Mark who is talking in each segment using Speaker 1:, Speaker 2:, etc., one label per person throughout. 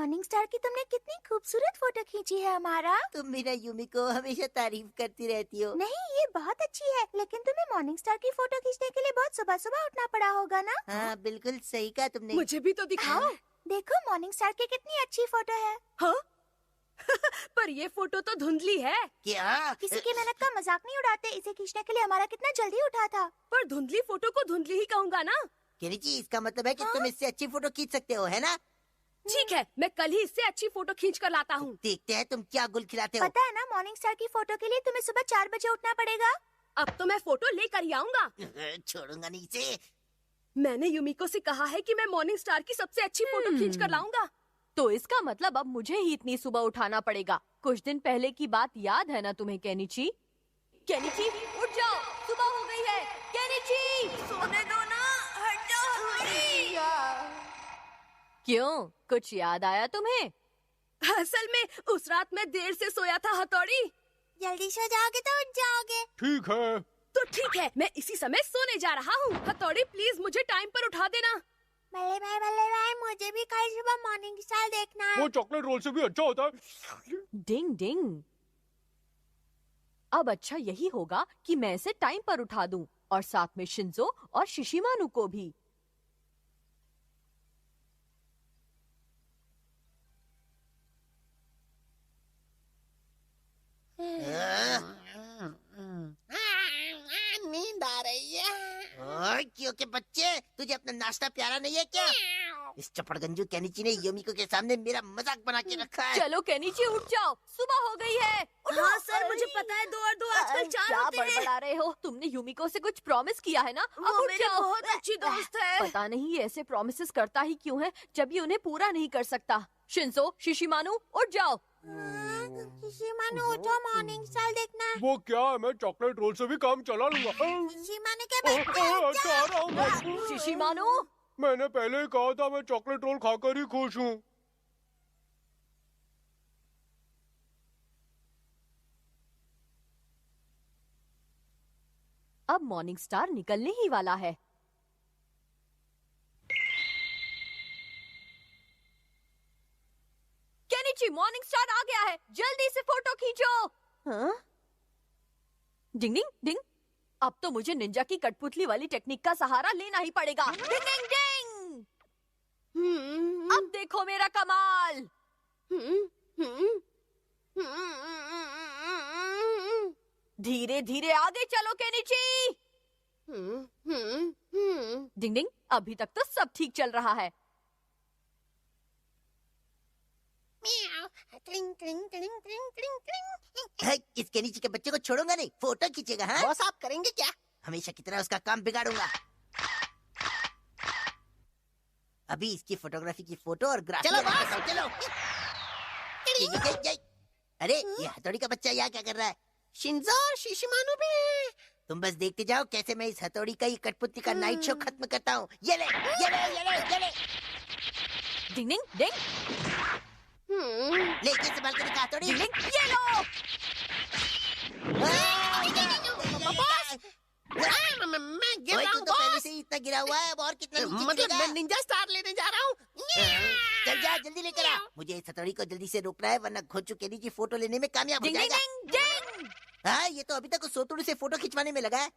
Speaker 1: Morning star की तुमने कितनी खूबसूरत फोटो खींची है हमारा।
Speaker 2: तुम मेरा यूमी को हमेशा तारीफ करती रहती हो।
Speaker 1: नहीं, ये बहुत अच्छी है, लेकिन तुम्हें मॉर्निंग स्टार की फोटो खींचने के लिए बहुत सुबह सुबह उठना पड़ा होगा ना।
Speaker 2: हाँ बिल्कुल सही कहा तुमने।
Speaker 3: मुझे भी तो दिखाओ।
Speaker 1: देखो मॉर्निंग स्टार की कितनी अच्छी फोटो है।
Speaker 3: हाँ? पर ये फोटो तो धुंधली है।
Speaker 2: क्या?
Speaker 1: किसी की मेहनत का मजाक नहीं उड़ाते। इसे खींचने के लिए हमारा कितना जल्दी उठा था।
Speaker 3: पर धुंधली फोटो को धुंधली ही कहूँगा ना।
Speaker 2: केनिची, इसका मतलब है कि तुम इससे अच्छी फोटो खींच सकते हो, है ना?
Speaker 3: ठीक है, मैं कल ही इससे अच्छी फोटो खींच कर लाता हूँ।
Speaker 2: देखते हैं तुम क्या गुल खिलाते हो।
Speaker 1: पता है ना, मॉर्निंग स्टार की फोटो के लिए तुम्हें सुबह 4 बजे उठना पड़ेगा।
Speaker 3: अब तो मैं फोटो लेकर ही आऊंगा।
Speaker 2: छोड़ूंगा नहीं इसे।
Speaker 3: मैंने युमिको से कहा है कि मैं मॉर्निंग स्टार की सबसे अच्छी फोटो खींच कर लाऊंगा।
Speaker 4: तो इसका मतलब अब मुझे ही इतनी सुबह उठाना पड़ेगा। कुछ दिन पहले की बात याद है ना तुम्हें केनिची? केनिची उठ जाओ, सुबह हो गई है। केनिची सोने दो ना, हट जाओ। क्यों, कुछ याद आया तुम्हें?
Speaker 3: असल में उस रात मैं देर से सोया था हथौड़ी।
Speaker 1: जल्दी सो जाओगे तो उठ जाओगे।
Speaker 5: ठीक है।
Speaker 3: तो ठीक है, मैं इसी समय सोने जा रहा हूँ। हथौड़ी प्लीज मुझे टाइम पर उठा देना।
Speaker 1: बल्ले भाई, मुझे भी कल सुबह मॉर्निंग स्टार देखना है।
Speaker 5: वो चॉकलेट रोल से भी अच्छा होता है।
Speaker 4: डिंग डिंग। अब अच्छा यही होगा कि मैं इसे टाइम पर उठा दूं और साथ में शिंजो और शिशिमानु को भी।
Speaker 2: नींद आ रही है। क्योंकि बच्चे, तुझे अपना नाश्ता प्यारा नहीं है क्या? इस चपड़गंजू केनिची ने योमिको के सामने मेरा मजाक बना के रखा है।
Speaker 4: चलो केनिची उठ जाओ, सुबह हो गई है।
Speaker 3: हाँ सर, मुझे पता है 2 और 2 आजकल 4
Speaker 4: क्या
Speaker 3: होते हैं।
Speaker 4: बड़बड़ा रहे हो? तुमने युमिको से कुछ प्रॉमिस किया है ना? अब
Speaker 3: वो
Speaker 4: उठ
Speaker 3: मेरी
Speaker 4: जाओ।
Speaker 3: बहुत अच्छी दोस्त है।
Speaker 4: पता नहीं ये ऐसे प्रॉमिसेस करता ही क्यों है जब ये उन्हें पूरा नहीं कर सकता। शिंजो, शिशिमानु उठ जाओ।
Speaker 1: शिशिमानु उठो, मॉर्निंग स्टार देखना है।
Speaker 5: वो क्या है, मैं चॉकलेट रोल से भी काम चला लूंगा।
Speaker 1: शिशिमानु के बच्चे
Speaker 5: अच्छा आ रहा हूँ मैं।
Speaker 4: शिशिमानु
Speaker 5: मैंने पहले ही कहा था मैं चॉकलेट रोल खाकर ही खुश हूँ।
Speaker 4: अब मॉर्निंग स्टार निकलने ही वाला है। केनिची, मॉर्निंग स्टार आ गया है, जल्दी से फोटो खींचो। हाँ? डिंग डिंग डिंग। अब तो मुझे निंजा की कठपुतली वाली टेक्निक का सहारा लेना ही पड़ेगा। डिंग डिंग डिंग। अब देखो मेरा कमाल। धीरे धीरे आगे चलो केनिची। डिंग डिंग। अभी तक तो सब ठीक चल रहा है।
Speaker 2: इस केनिची के बच्चे को छोड़ूंगा नहीं, फोटो खींचेगा। हाँ बॉस, आप करेंगे क्या? हमेशा की तरह उसका काम बिगाड़ूंगा। अभी इसकी फोटोग्राफी की फोटो और ग्राफी। चलो बॉस, चलो। अरे ये हथौड़ी का बच्चा यहाँ क्या कर रहा है? शिंजो और शिशिमानु भी हैं। तुम बस देखते जाओ कैसे मैं इस हथौड़ी का ये कठपुतली का नाइट शो खत्म करता हूँ। ये ले, ये ले, ये ले, ये ले।
Speaker 4: डिंग डिंग डिंग।
Speaker 2: ले ये संभाल के दिखा हथौड़ी।
Speaker 4: डिंग डिंग। ये लो।
Speaker 2: मैं गिर रहा हूँ तो पहले से ही इतना गिरा हुआ है, अब और कितना नीचे गिरेगा? मैं निंजा स्टार लेने जा रहा हूँ। चल जा, जल्दी लेकर आ। मुझे इस हथौड़ी को जल्दी से रोकना है, वरना खोचू केनिची फोटो लेने में कामयाब हो
Speaker 4: डिंग डिंग
Speaker 2: जाएगा।
Speaker 4: डिंग डिंग।
Speaker 2: हाँ, ये तो अभी तक उस सोतुड़ी से फोटो खिंचवाने में लगा है।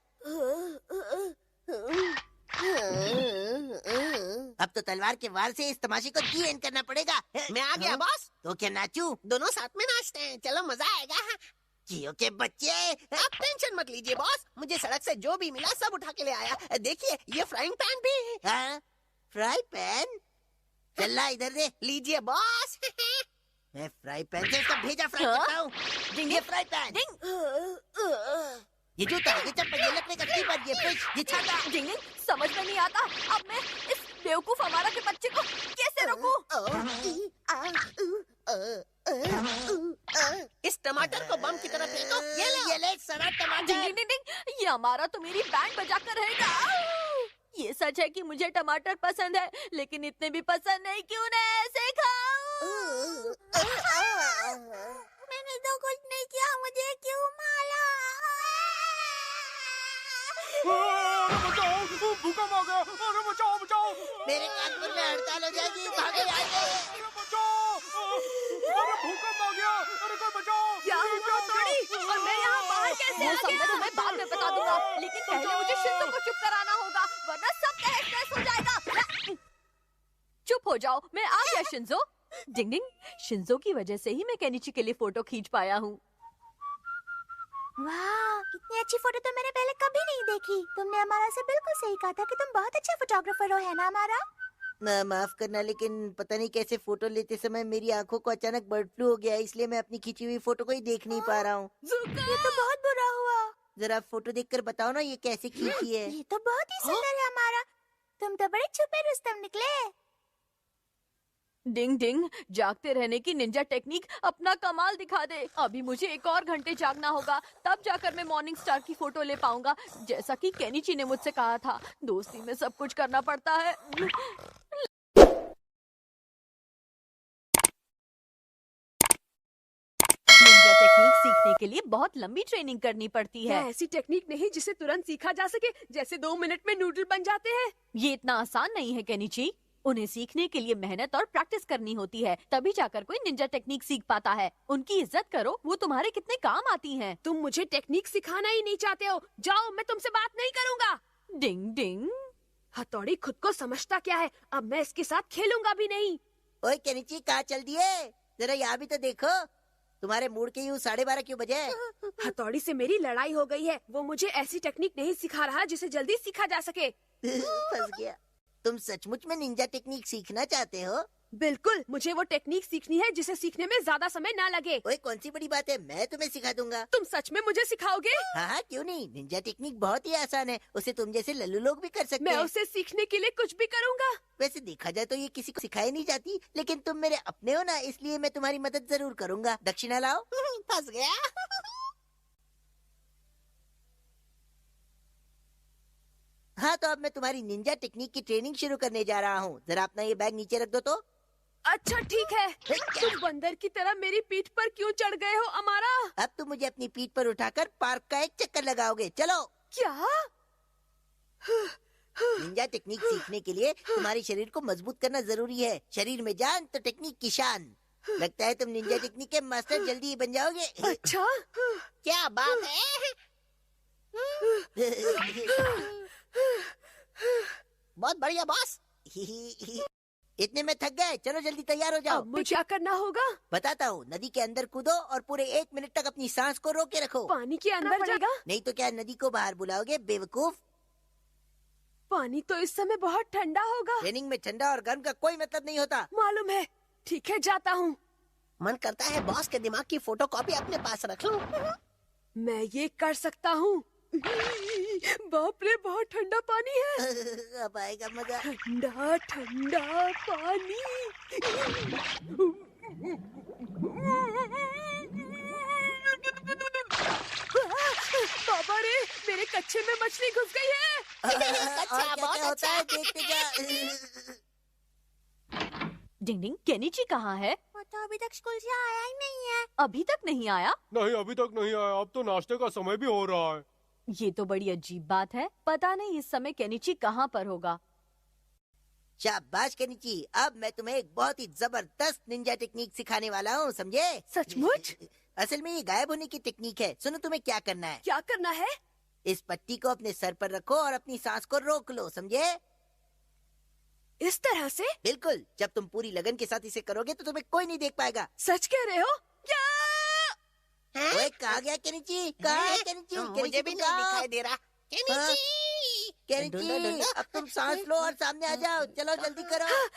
Speaker 2: अब तो तलवार के वार से इस तमाशे को दी एंड करना पड़ेगा। मैं आ गया बॉस। तो क्या नाचूं? दोनों साथ में नाचते हैं, चलो मजा आएगा। जियो के बच्चे, आप टेंशन मत लीजिए बॉस, मुझे सड़क से जो भी मिला सब उठा के ले आया। देखिए ये फ्राइंग पैन भी है। हाँ, फ्राई पैन? चल इधर दे। लीजिए बॉस। मैं फ्राई पैन से इसका भेजा फ्राई करता हूँ। ये फ्राई पैन। ये जूता, ये चप्पल, ये लकड़ी का कीपर, ये फिश, ये छाता।
Speaker 4: डिंग डिंग। समझ में नहीं आता अब मैं इस बेवकूफ हमारा के बच्चे को कैसे रोकूं?
Speaker 2: इस टमाटर को बम की तरह फेंको। ये ले सड़ा टमाटर।
Speaker 4: डिंग डिंग डिंग। ये हमारा तो मेरी बैंड बजा कर रहेगा। ये सच है कि मुझे टमाटर पसंद है, लेकिन इतने भी पसंद नहीं, क्यों ना ऐसे खाऊं?
Speaker 1: मैंने तो कुछ नहीं किया, मुझे क्यों मारा?
Speaker 5: बचाओ, भूकंप आ गया। अरे बचाओ, बचाओ।
Speaker 2: मेरे कानपुर में हड़ताल हो जाएगी, भागो यहाँ से।
Speaker 5: अरे बचाओ। अरे भूकंप आ गया, अरे कोई बचाओ।
Speaker 3: क्या हुआ हथौड़ी? और मैं यहाँ बाहर कैसे
Speaker 4: वो
Speaker 3: आ
Speaker 4: सब मैं
Speaker 3: गया?
Speaker 4: तुम्हें बाद में बता दूंगा, लेकिन पहले मुझे शिंजो को चुप कराना होगा, वरना सब तहस-नहस हो जाएगा। चुप हो जाओ, मैं आ गया शिंजो। डिंग डिंग, शिंजो की वजह से ही मैं केनिची के लिए फोटो खींच पाया हूँ।
Speaker 1: वाह, इतनी अच्छी फोटो तो मैंने पहले कभी नहीं देखी। तुमने हमारा से बिल्कुल सही कहा था कि तुम बहुत अच्छे फोटोग्राफर हो, है ना हमारा?
Speaker 2: माफ करना, लेकिन पता नहीं कैसे फोटो लेते समय मेरी आंखों को अचानक बर्ड फ्लू हो गया, इसलिए मैं अपनी खींची हुई फोटो को ही देख नहीं पा रहा हूँ।
Speaker 1: ये तो बहुत बुरा हुआ।
Speaker 2: जरा फोटो देखकर बताओ ना, ये कैसे खींची है?
Speaker 1: ये तो बहुत ही सुंदर है हमारा। तुम तो बड़े छुपे रुस्तम निकले।
Speaker 4: डिंग डिंग, जागते रहने की निंजा टेक्निक अपना कमाल दिखा दे। अभी मुझे 1 और घंटे जागना होगा, तब जाकर मैं मॉर्निंग स्टार की फोटो ले पाऊंगा, जैसा कि केनिची ने मुझसे कहा था। दोस्ती में सब कुछ करना पड़ता है। निंजा टेक्निक सीखने के लिए बहुत लंबी ट्रेनिंग करनी पड़ती है।
Speaker 3: यह ऐसी टेक्निक नहीं जिसे तुरंत सीखा जा सके, जैसे 2 मिनट में नूडल बन जाते हैं।
Speaker 4: ये इतना आसान नहीं है केनिची। उन्हें सीखने के लिए मेहनत और प्रैक्टिस करनी होती है, तभी जाकर कोई निंजा टेक्निक सीख पाता है। उनकी इज्जत करो, वो तुम्हारे कितने काम आती हैं।
Speaker 3: तुम मुझे टेक्निक सिखाना ही नहीं चाहते हो। जाओ, मैं तुमसे बात नहीं करूंगा।
Speaker 4: डिंग डिंग,
Speaker 3: हथौड़ी खुद को समझता क्या है? अब मैं इसके साथ खेलूंगा भी नहीं।
Speaker 2: ओए केनिची, कहाँ चल दिए? जरा यहाँ भी तो देखो। तुम्हारे मूड के यूं 12:30 क्यों बजे?
Speaker 3: हथौड़ी से मेरी लड़ाई हो गई है। वो मुझे ऐसी टेक्निक नहीं सिखा रहा जिसे जल्दी सीखा जा सके।
Speaker 2: फंस गया। तुम सचमुच में निंजा टेक्निक सीखना चाहते हो?
Speaker 3: बिल्कुल, मुझे वो टेक्निक सीखनी है जिसे सीखने में ज्यादा समय ना लगे।
Speaker 2: ओए, कौन सी बड़ी बात है, मैं तुम्हें सिखा दूंगा।
Speaker 3: तुम सच में मुझे सिखाओगे?
Speaker 2: हाँ हाँ, क्यों नहीं। निंजा टेक्निक बहुत ही आसान है, उसे तुम जैसे लल्लू लोग भी कर सकते
Speaker 3: मैं
Speaker 2: हैं।
Speaker 3: उसे सीखने के लिए कुछ भी करूंगा।
Speaker 2: वैसे देखा जाए तो ये किसी को सिखाई नहीं जाती, लेकिन तुम मेरे अपने हो ना, इसलिए मैं तुम्हारी मदद जरूर करूंगा। दक्षिणा लाओ। फंस गया। हाँ, तो अब मैं तुम्हारी निंजा टेक्निक की ट्रेनिंग शुरू करने जा रहा हूँ। जरा अपना ये बैग नीचे रख दो तो।
Speaker 3: अच्छा ठीक है। तुम बंदर की तरह मेरी पीठ पर क्यों चढ़ गए हो अमारा?
Speaker 2: अब तुम मुझे अपनी पीठ पर उठाकर पार्क का एक चक्कर लगाओगे। चलो।
Speaker 3: क्या?
Speaker 2: निंजा टेक्निक सीखने के लिए तुम्हारे शरीर को मजबूत करना जरूरी है। शरीर में जान तो टेक्निक की शान। लगता है तुम निंजा टेक्निक के मास्टर जल्दी ही बन जाओगे।
Speaker 3: अच्छा,
Speaker 2: क्या बात है? बहुत बढ़िया बॉस। इतने में थक गए, चलो जल्दी तैयार हो जाओ।
Speaker 3: अब मुझे क्या करना होगा?
Speaker 2: बताता हूँ। नदी के अंदर कूदो और पूरे 1 मिनट तक अपनी सांस को रोके रखो।
Speaker 3: पानी के अंदर जाएगा?
Speaker 2: नहीं तो क्या नदी को बाहर बुलाओगे, बेवकूफ?
Speaker 3: पानी तो इस समय बहुत ठंडा होगा।
Speaker 2: ट्रेनिंग में ठंडा और गर्म का कोई मतलब नहीं होता।
Speaker 3: मालूम है। ठीक है, जाता हूँ।
Speaker 2: मन करता है बॉस के दिमाग की फोटोकॉपी अपने पास रख लूं।
Speaker 3: मैं ये कर सकता हूँ। बाप रे, बहुत ठंडा पानी है।
Speaker 2: अब आएगा मजा।
Speaker 3: ठंडा ठंडा पानी। बाबा रे, मेरे कच्चे में मछली घुस गई है।
Speaker 2: और क्या होता है देखते जा।
Speaker 4: डिंग डिंग, केनिची कहाँ है?
Speaker 1: वो तो अभी तक स्कूल से आया ही नहीं है।
Speaker 4: अभी तक नहीं आया?
Speaker 5: नहीं, अभी तक नहीं आया। अब तो नाश्ते का समय भी हो रहा है।
Speaker 4: ये तो बड़ी अजीब बात है। पता नहीं इस समय केनिची कहाँ पर होगा।
Speaker 2: शाबाश केनिची, अब मैं तुम्हें एक बहुत ही जबरदस्त निंजा टेक्निक सिखाने वाला हूँ, समझे?
Speaker 3: सचमुच?
Speaker 2: असल में ये गायब होने की टेक्निक है। सुनो, तुम्हें क्या करना है।
Speaker 3: क्या करना है?
Speaker 2: इस पट्टी को अपने सर पर रखो और अपनी सांस को रोक लो, समझे?
Speaker 3: इस तरह से?
Speaker 2: बिल्कुल। जब तुम पूरी लगन के साथ इसे करोगे तो तुम्हें कोई नहीं देख पाएगा।
Speaker 3: सच कह रहे हो? क्या?
Speaker 2: ओए, कहाँ गया केनिची? कहाँ है केनिची?
Speaker 6: मुझे भी नहीं दिखाई दे रहा।
Speaker 2: केनिची, अब तुम सांस लो और सामने आ जाओ। चलो जल्दी करो।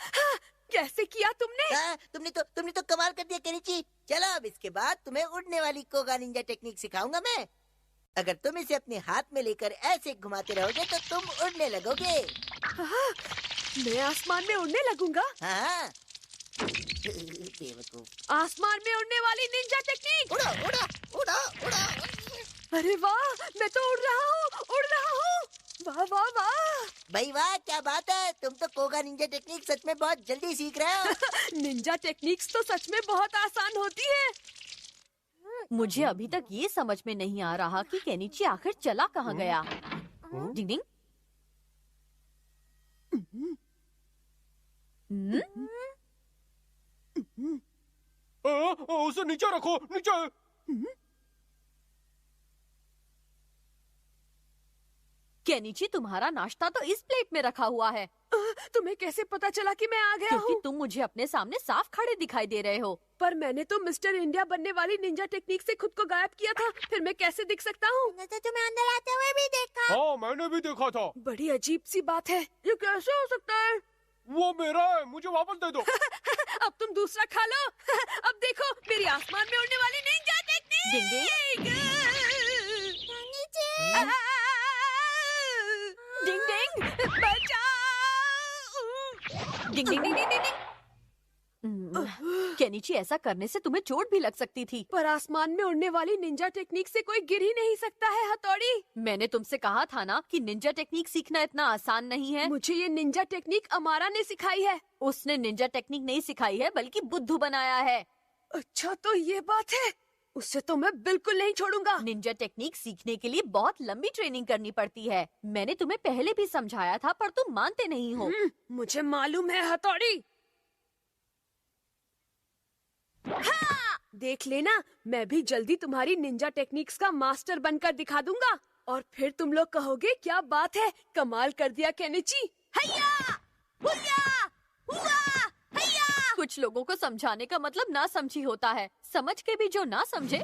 Speaker 3: कैसे किया तुमने?
Speaker 2: तुमने तो कमाल कर दिया केनिची। चलो, अब इसके बाद तुम्हें उड़ने वाली कोगा निंजा टेक्निक सिखाऊंगा मैं। अगर तुम इसे अपने हाथ में लेकर ऐसे घुमाते रहोगे तो तुम उड़ने लगोगे।
Speaker 3: मैं आसमान में उड़ने लगूंगा।
Speaker 2: हाँ। बेवकूफ।
Speaker 3: आसमान में उड़ने वाली निंजा टेक्निक।
Speaker 2: उड़ो उड़ो उड़ो उड़ो।
Speaker 3: अरे वाह, मैं तो उड़ रहा हूँ, उड़ रहा हूँ। वाह वाह वाह।
Speaker 2: भाई वाह, क्या बात है। तुम तो कोगा निंजा टेक्निक सच में बहुत जल्दी सीख रहे हो।
Speaker 3: निंजा टेक्निक्स तो सच में बहुत आसान होती है।
Speaker 4: मुझे अभी तक ये समझ में नहीं आ रहा कि केनिची आखिर चला कहाँ गया। डिंग डिंग।
Speaker 5: उसे नीचे रखो, नीचे।
Speaker 4: केनिची, तुम्हारा नाश्ता तो इस प्लेट में रखा हुआ है।
Speaker 3: तुम्हें कैसे पता चला कि मैं आ गया
Speaker 4: क्योंकि
Speaker 3: हूँ?
Speaker 4: तुम मुझे अपने सामने साफ खड़े दिखाई दे रहे हो।
Speaker 3: पर मैंने तो मिस्टर इंडिया बनने वाली निंजा टेक्निक से खुद को गायब किया था, फिर मैं कैसे दिख सकता हूँ?
Speaker 1: मैंने तो तुम्हें अंदर आते हुए भी देखा।
Speaker 5: हाँ, मैंने भी देखा था।
Speaker 3: बड़ी अजीब सी बात है, ये कैसे हो सकता है?
Speaker 5: वो मेरा है, मुझे वापस दे दो।
Speaker 3: अब तुम दूसरा खा लो। अब देखो मेरी आसमान में उड़ने वाली निंजा टेक्निक।
Speaker 4: डिंग डिंग,
Speaker 3: बचाओ!
Speaker 4: डिंग डिंग डिंग डिंग डिंग। केनिची, ऐसा करने से तुम्हें चोट भी लग सकती थी।
Speaker 3: पर आसमान में उड़ने वाली निंजा टेक्निक से कोई गिर ही नहीं सकता है, हथौड़ी।
Speaker 4: मैंने तुमसे कहा था ना कि निंजा टेक्निक सीखना इतना आसान नहीं है।
Speaker 3: मुझे ये निंजा टेक्निक अमारा ने सिखाई है।
Speaker 4: उसने निंजा टेक्निक नहीं सिखाई है, बल्कि बुद्धू बनाया है।
Speaker 3: अच्छा, तो ये बात है। उससे तो मैं बिल्कुल नहीं छोड़ूंगा।
Speaker 4: निंजा टेक्निक सीखने के लिए बहुत लंबी ट्रेनिंग करनी पड़ती है। मैंने तुम्हें पहले भी समझाया था, पर तुम मानते नहीं हो।
Speaker 3: मुझे मालूम है, हथौड़ी। हाँ! देख लेना, मैं भी जल्दी तुम्हारी निंजा टेक्निक्स का मास्टर बनकर दिखा दूंगा। और फिर तुम लोग कहोगे क्या बात है, कमाल कर दिया केनिची। हैया! हुया! हुआ! हैया!
Speaker 4: कुछ लोगों को समझाने का मतलब ना समझी होता है। समझ के भी जो ना समझे